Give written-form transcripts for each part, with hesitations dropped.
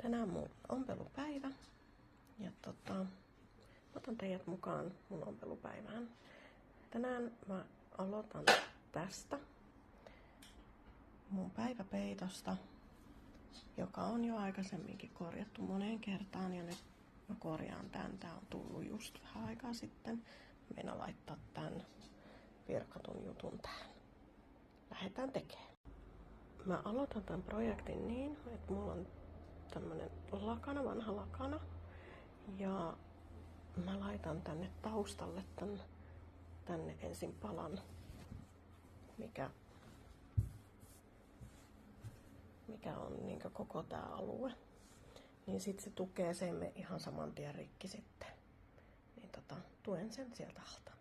Tänään mun ompelupäivä ja otan teidät mukaan mun ompelupäivään. Tänään mä aloitan tästä mun päiväpeitosta, joka on jo aikaisemminkin korjattu moneen kertaan ja nyt mä korjaan tän. Tää on tullut just vähän aikaa sitten. Meinaan laittaa tän virkatun jutun tähän. Lähdetään tekemään. Mä aloitan tämän projektin niin, että mulla on tämmönen lakana, vanha lakana. Ja mä laitan tänne taustalle tänne ensin palan, mikä on niin koko tää alue. Niin sit se tukee sen ihan saman tien rikki sitten. Niin tuen sen sieltä alta.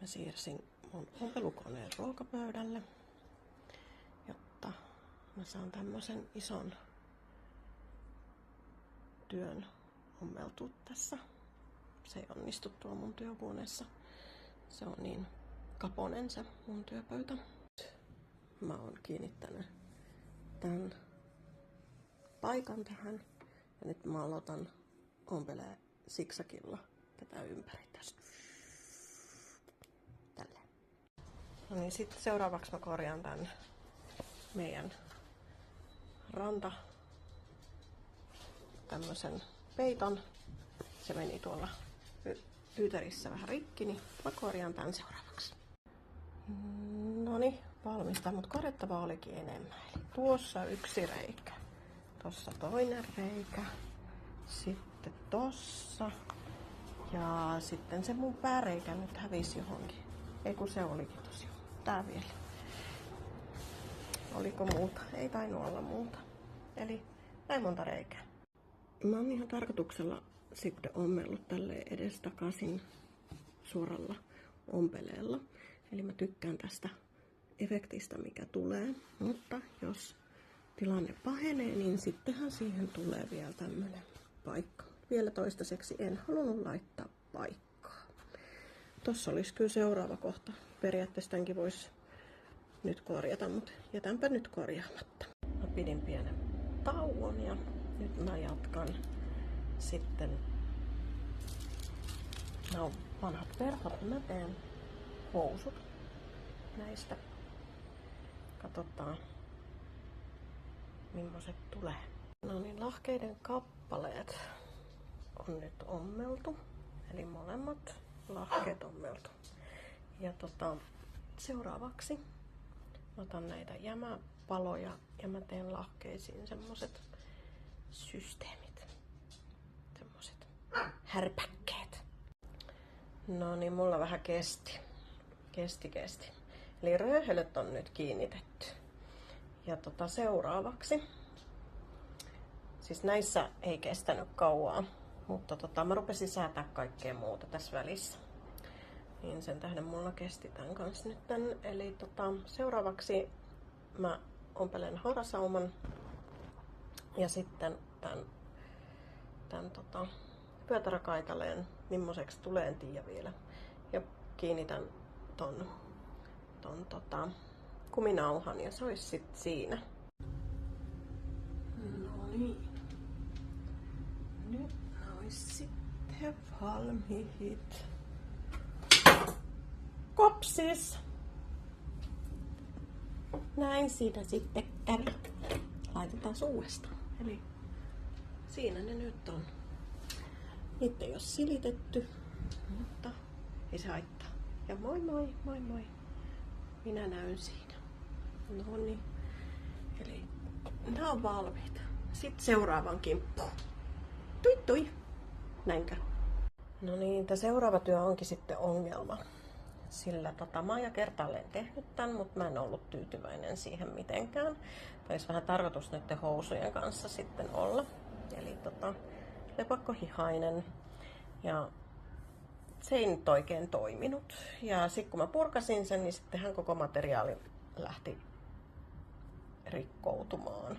Mä siirsin mun ompelukoneen ruokapöydälle, jotta mä saan tämmösen ison työn ommeltua tässä. Se ei onnistu tuolla mun työhuoneessa. Se on niin kaponen se mun työpöytä. Mä oon kiinnittänyt tän paikan tähän. Ja nyt mä aloitan ompelee siksakilla tätä ympäri tästä. Tälleen. No niin, sitten seuraavaksi mä korjaan tän meidän tämmösen peiton. Se meni tuolla pyytärissä vähän rikki, niin mä korjaan tän seuraavaksi. Noniin, valmista, mutta korjattavaa olikin enemmän. Eli tuossa yksi reikä, tossa toinen reikä, sitten tossa ja sitten se mun pääreikä nyt hävisi johonkin. Ei kun se olikin tosiaan. Tää vielä. Oliko muuta? Ei tainnut olla muuta. Eli näin monta reikää. Mä oon ihan tarkoituksella sitten ommellut tälleen edestakaisin suoralla ompeleella. Eli mä tykkään tästä efektistä, mikä tulee. Mutta jos tilanne pahenee, niin sittenhän siihen tulee vielä tämmönen paikka. Vielä toistaiseksi en halunnut laittaa paikkaa. Tossa olisi kyllä seuraava kohta. Periaatteessa tämänkin voisi nyt korjata, mutta jätänpä nyt korjaamatta. Mä pidin pienen tauon ja nyt mä jatkan sitten. Nämä on vanhat verhot, mä teen housut näistä. Katsotaan millaiset tulee. No niin, lahkeiden kappaleet on nyt ommeltu. Eli molemmat lahkeet ommeltu. Ja seuraavaksi otan näitä jämäpaloja ja mä teen lahkeisiin semmoset systeemit. Semmoset härpäkkeet. No niin, mulla vähän kesti. Eli rööhelöt on nyt kiinnitetty. Ja seuraavaksi. Siis näissä ei kestänyt kauaa, mutta mä rupesin säätää kaikkea muuta tässä välissä. Niin sen tähden mulla kesti tän kanssa nyt tän. Eli seuraavaksi mä ompelen haurasauman ja sitten tän pyötäräkaitaleen, millaiseksi tulee en tiedä vielä. Ja kiinnitän ton kuminauhan ja se olisi sit siinä. No niin. Nyt olisi sitten valmiit. Kopsis! Näin siitä sitten kävi. Laitetaan uudestaan. Eli siinä ne nyt on. Niitä ei ole silitetty, mutta ei se haittaa. Ja moi moi, moi moi. Minä näyn siinä. No niin. Eli nämä on valmiita. Sitten seuraavan kimppuun. Tui tui. Näinkö? No niin, tämä seuraava työ onkin sitten ongelma. Sillä mä oon jo kertaalleen tehnyt tän, mutta mä en ollut tyytyväinen siihen mitenkään. Olisi vähän tarkoitus nyt housujen kanssa sitten olla. Eli lepakkohihainen. Ja se ei nyt oikein toiminut. Ja sitten kun mä purkasin sen, niin sittenhän koko materiaali lähti rikkoutumaan.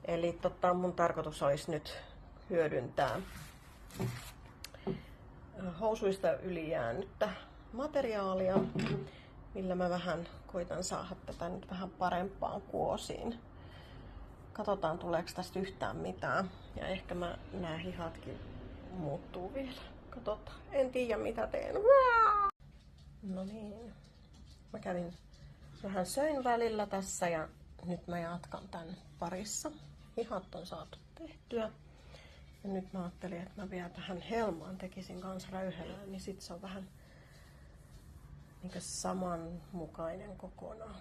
Eli mun tarkoitus olisi nyt hyödyntää housuista ylijäänyttä materiaalia, millä mä vähän koitan saada tätä nyt vähän parempaan kuosiin. Katsotaan tuleeko tästä yhtään mitään. Ja ehkä nämä hihatkin muuttuu vielä. Katsotaan. En tiedä mitä teen. No niin. Mä kävin vähän söin välillä tässä ja nyt mä jatkan tän parissa. Hihat on saatu tehtyä. Ja nyt mä ajattelin, että mä vielä tähän helmaan tekisin kanssa räyhelöä, niin sit se on vähän niin samanmukainen kokonaan.